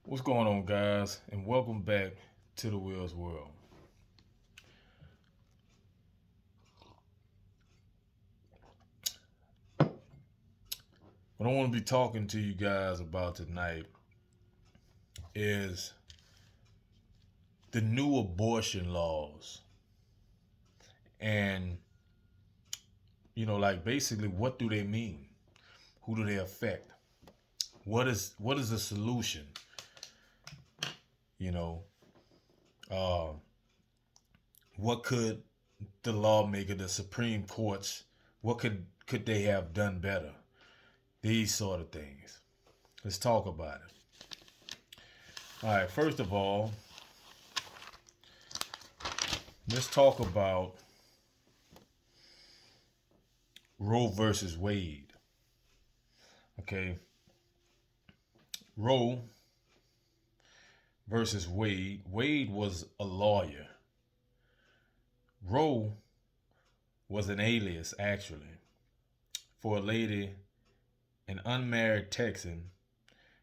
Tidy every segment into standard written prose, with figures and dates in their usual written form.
What's going on, guys? And welcome back to the Will's World. What I want to be talking to you guys about tonight is the new abortion laws. And, like basically what do they mean? Who do they affect? What is the solution? You know, uh, what could the lawmaker, the Supreme Courts, what could they have done better? These sort of things. Let's talk about it. All right, first of all, let's talk about Roe versus Wade. Okay, Roe versus Wade. Wade was a lawyer. Roe was an alias, actually, for a lady, an unmarried Texan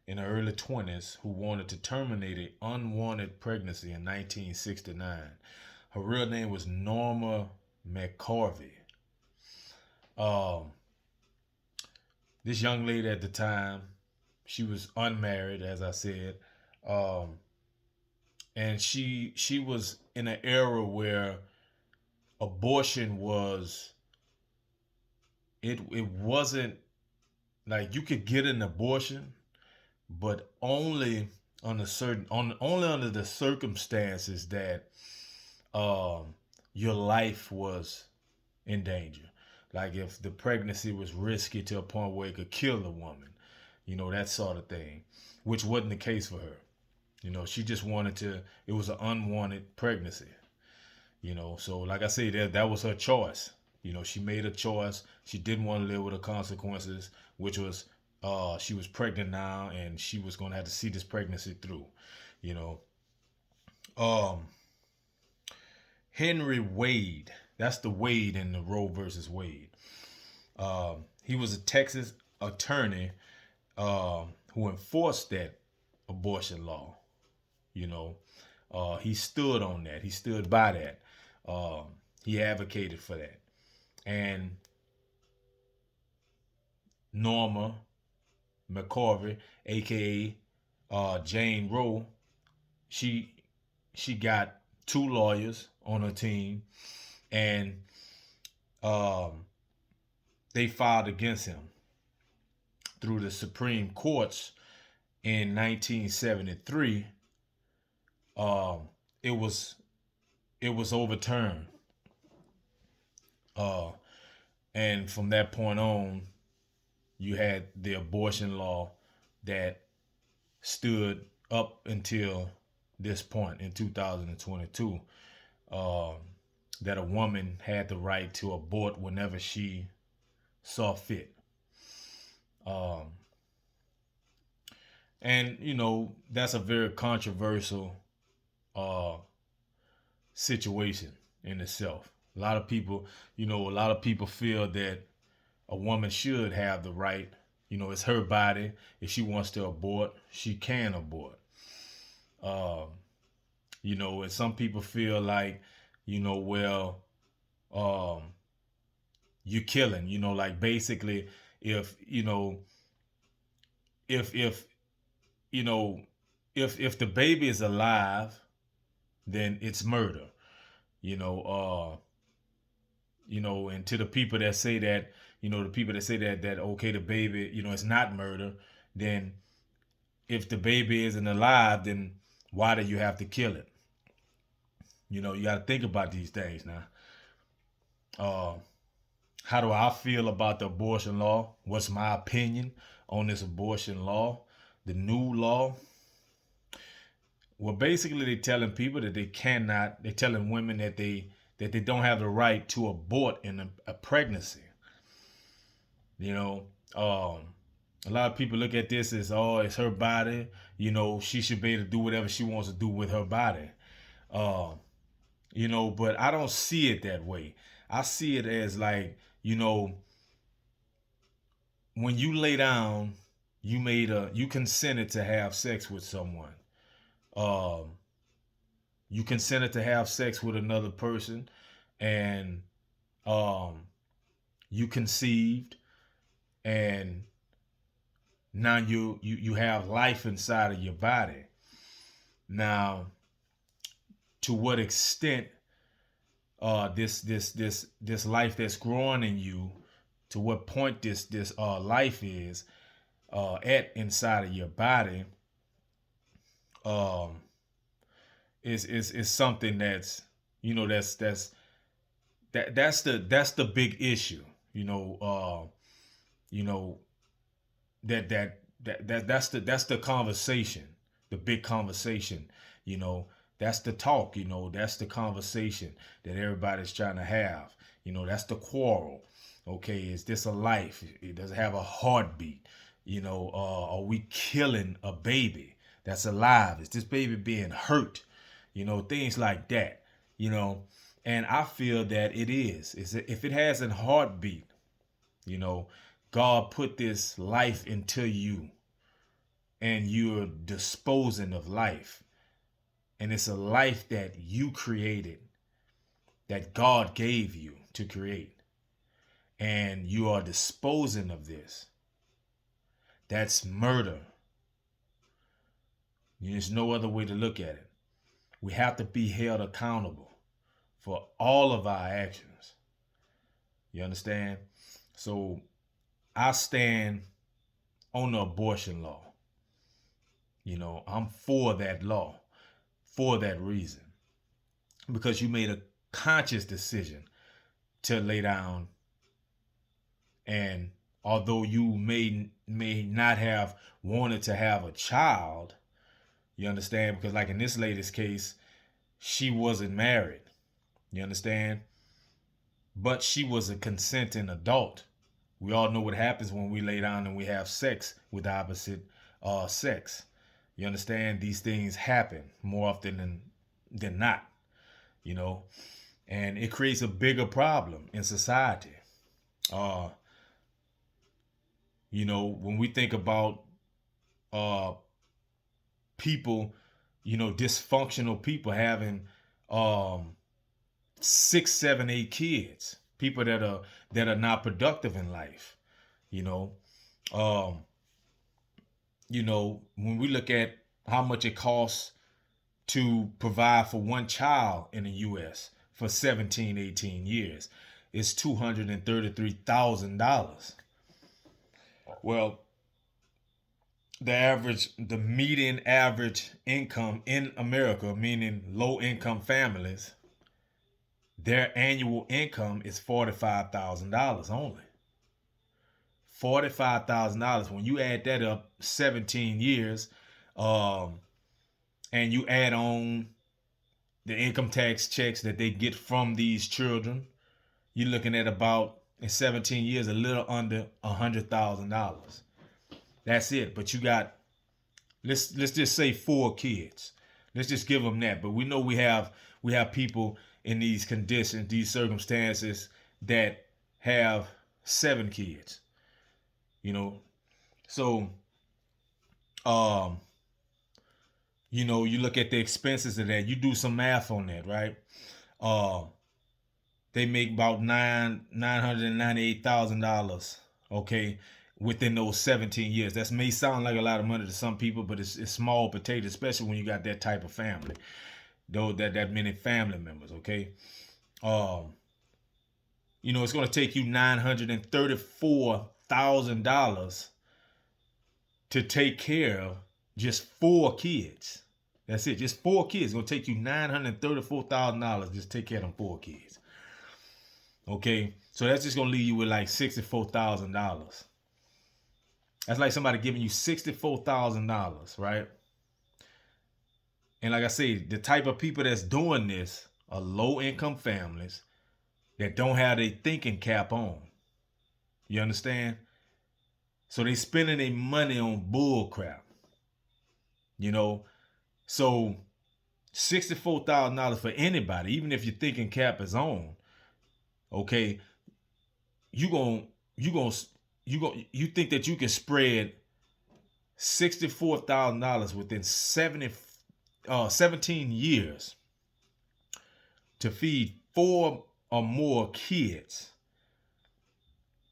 in her early 20s who wanted to terminate an unwanted pregnancy in 1969. Her real name was Norma McCorvey. Um, this young lady at the time, she was unmarried, as I said, um, and she was in an era where abortion was it wasn't like you could get an abortion, but only under the circumstances that your life was in danger. Like if the pregnancy was risky to a point where it could kill a woman, that sort of thing, which wasn't the case for her. She just wanted to, it was an unwanted pregnancy, So like I say, that was her choice. She made a choice. She didn't want to live with the consequences, which was she was pregnant now and she was going to have to see this pregnancy through, you know. Um, Henry Wade, that's the Wade in the Roe versus Wade. He was a Texas attorney who enforced that abortion law. You know, he stood on that. He stood by that. He advocated for that. And Norma McCorvey, aka Jane Roe, she she got two lawyers on her team, and um, they filed against him through the Supreme Courts in 1973. Um, it was it was overturned, uh, and from that point on, you had the abortion law that stood up until this point in 2022, um, that a woman had the right to abort whenever she saw fit. Um, and that's a very controversial uh, situation in itself. A lot of people feel that a woman should have the right. It's her body. If she wants to abort, she can abort. Um, and some people feel like, well, um, you're killing. Like basically, if if if you know, if the baby is alive, then it's murder. You know, and to the people that say that, the people that say that okay, the baby, it's not murder, then if the baby isn't alive, then why do you have to kill it? You got to think about these things now. Uh, how do I feel about the abortion law? What's my opinion on this abortion law, the new law? Well, basically, they're telling people that they cannot. They're telling women that they don't have the right to abort in a pregnancy. You know, a lot of people look at this as, oh, it's her body. She should be able to do whatever she wants to do with her body. Uh, but I don't see it that way. I see it as like, when you lay down, you consented to have sex with someone. Um, you consented to have sex with another person, and um, you conceived, and now you have life inside of your body. Now, to what extent this life that's growing in you, to what point this life is at inside of your body, um, is something that's that's the big issue. You know that's the conversation, the big conversation. You know, that's the talk. That's the conversation that everybody's trying to have. That's the quarrel. Okay, is this a life? It does it have a heartbeat? Are we killing a baby that's alive? Is this baby being hurt? Things like that. You know, and I feel that it is. If it has a heartbeat, you know, God put this life into you, and you're disposing of life. And it's a life that you created, that God gave you to create. And you are disposing of this. That's murder. There's no other way to look at it. We have to be held accountable for all of our actions. You understand? So I stand on the abortion law. I'm for that law for that reason. Because you made a conscious decision to lay down, and although you may not have wanted to have a child, you understand? Because like in this lady's case, she wasn't married. You understand? But she was a consenting adult. We all know what happens when we lay down and we have sex with the opposite sex. You understand? These things happen more often than not, and it creates a bigger problem in society. When we think about people, dysfunctional people having 6, 7, 8 kids, people that are not productive in life, um, when we look at how much it costs to provide for one child in the U.S. for 17, 18 years, it's $233,000. Well, the median average income in America, meaning low income families, their annual income is $45,000 only. $45,000. When you add that up 17 years, and you add on the income tax checks that they get from these children, you're looking at about, in 17 years, a little under $100,000. That's it. But you got, let's just say 4 kids. Let's just give them that. But we know we have people in these conditions, these circumstances, that have 7 kids. So you look at the expenses of that. You do some math on that, right? They make about $998,000. Okay, within those 17 years. That may sound like a lot of money to some people, but it's small potatoes, especially when you got that type of family, though that many family members. Okay, it's going to take you $934,000 to take care of just 4 kids. That's it, just 4 kids. It's going to take you $934,000 just to take care of them 4 kids. Okay, so that's just going to leave you with like $64,000. That's like somebody giving you $64,000, right? And like I say, the type of people that's doing this are low-income families that don't have their thinking cap on. You understand? So they spending their money on bull crap. So $64,000 for anybody, even if your thinking cap is on, okay, you think that you can spread $64,000 within 17 years to feed 4 or more kids.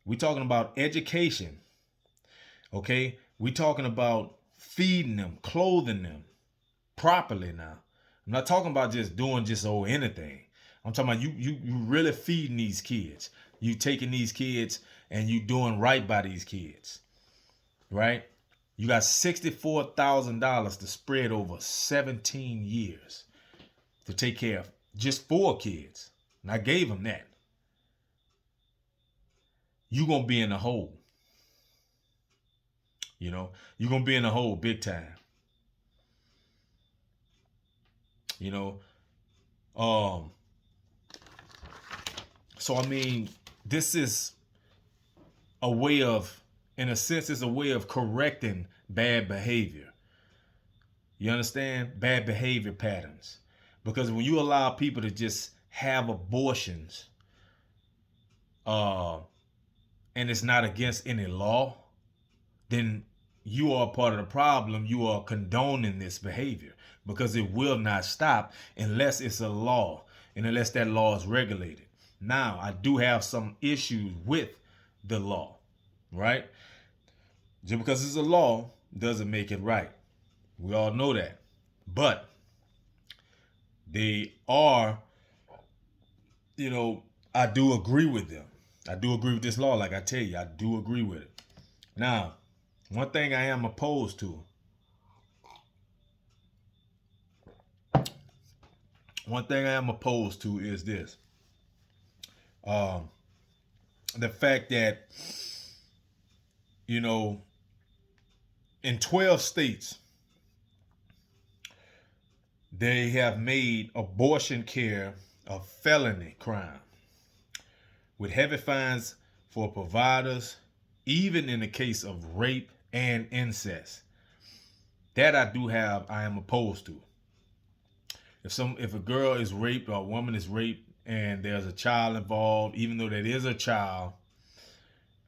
We're talking about education. Okay? We're talking about feeding them, clothing them properly now. I'm not talking about just doing anything. I'm talking about you really feeding these kids. You taking these kids and you doing right by these kids. Right? You got $64,000 to spread over 17 years to take care of just 4 kids. And I gave them that. You're going to be in the hole. You know, you're going to be in the hole big time. You know, so I mean, this is a way of, in a sense, it's a way of correcting bad behavior. You understand? Bad behavior patterns. Because when you allow people to just have abortions, and it's not against any law, then you are part of the problem. You are condoning this behavior because it will not stop unless it's a law and unless that law is regulated. Now, I do have some issues with the law, right? Just because it's a law doesn't make it right. We all know that. But they are, you know, I do agree with them. I do agree with this law. Like I tell you, I do agree with it. Now, one thing I am opposed to. One thing I am opposed to is this. The fact that, you know, in 12 states, they have made abortion care a felony crime with heavy fines for providers, even in the case of rape and incest. That I am opposed to. If a girl is raped or a woman is raped and there's a child involved, even though that is a child,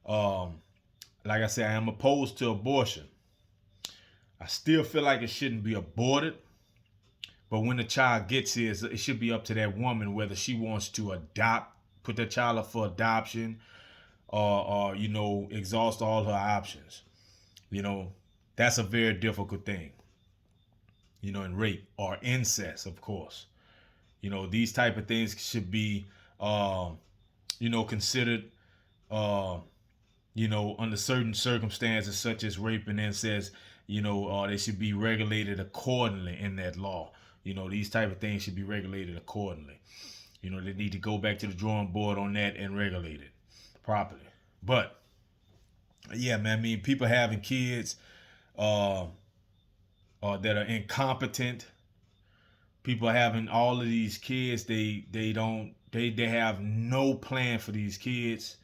like I said, I am opposed to abortion. I still feel like it shouldn't be aborted. But when the child gets here, it should be up to that woman whether she wants to put that child up for adoption, or you know, exhaust all her options. You know, that's a very difficult thing. You know, in rape or incest, of course. You know, these type of things should be, you know, considered, you know, under certain circumstances such as rape and incest. You know, they should be regulated accordingly in that law. You know, these type of things should be regulated accordingly. You know, they need to go back to the drawing board on that and regulate it properly. But yeah, man, I mean, people having kids that are incompetent. People having all of these kids, they have no plan for these kids.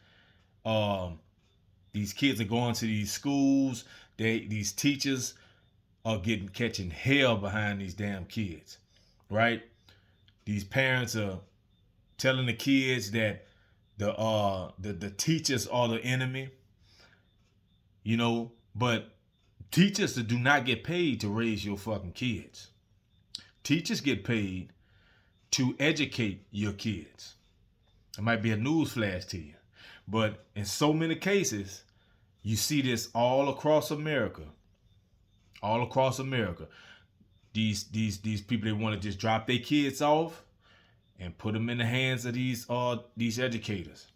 These kids are going to these schools. These teachers are catching hell behind these damn kids, right? These parents are telling the kids that the teachers are the enemy, you know, but teachers do not get paid to raise your fucking kids. Teachers get paid to educate your kids. It might be a news flash to you, but in so many cases, you see this all across America. All across America. These people, they want to just drop their kids off and put them in the hands of these educators.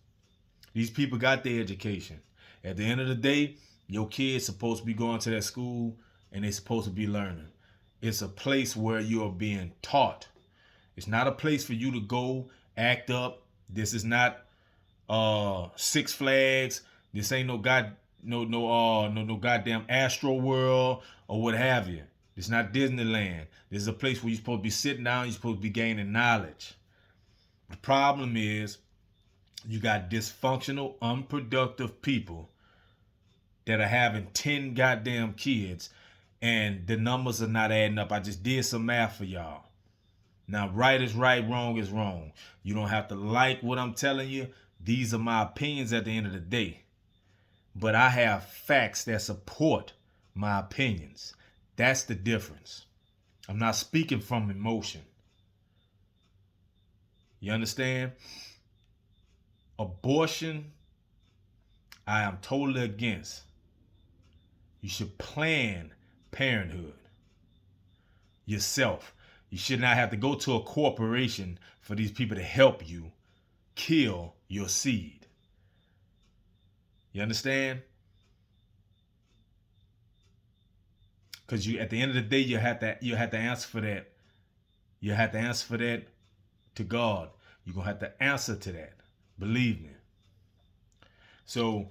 These people got their education. At the end of the day, your kid's supposed to be going to that school and they're supposed to be learning. It's a place where you are being taught. It's not a place for you to go act up. This is not Six Flags. This ain't no goddamn Astro World or what have you. It's not Disneyland. This is a place where you're supposed to be sitting down. You're supposed to be gaining knowledge. The problem is you got dysfunctional, unproductive people that are having 10 goddamn kids and the numbers are not adding up. I just did some math for y'all. Now, right is right, wrong is wrong. You don't have to like what I'm telling you. These are my opinions at the end of the day. But I have facts that support my opinions. That's the difference. I'm not speaking from emotion. You understand? Abortion, I am totally against. You should plan parenthood yourself. You should not have to go to a corporation for these people to help you kill your seed. You understand? Because you, at the end of the day, you have to answer for that. You have to answer for that to God. You're gonna have to answer to that. Believe me. So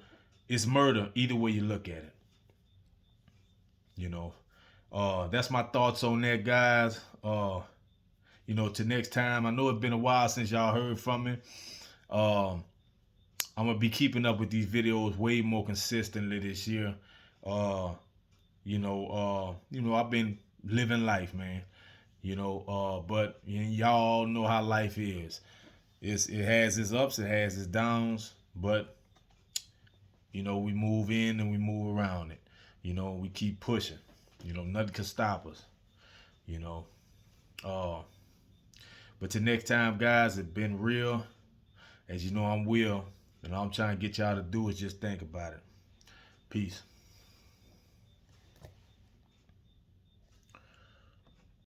it's murder either way you look at it. You know. That's my thoughts on that, guys. Till next time. I know it's been a while since y'all heard from me. I'm gonna be keeping up with these videos way more consistently this year. I've been living life, man. But y'all know how life is. It has its ups, it has its downs, but we move in and we move around it. We keep pushing. Nothing can stop us. You know. But till next time, guys, it's been real. As you know, I'm Will, and all I'm trying to get y'all to do is just think about it. Peace.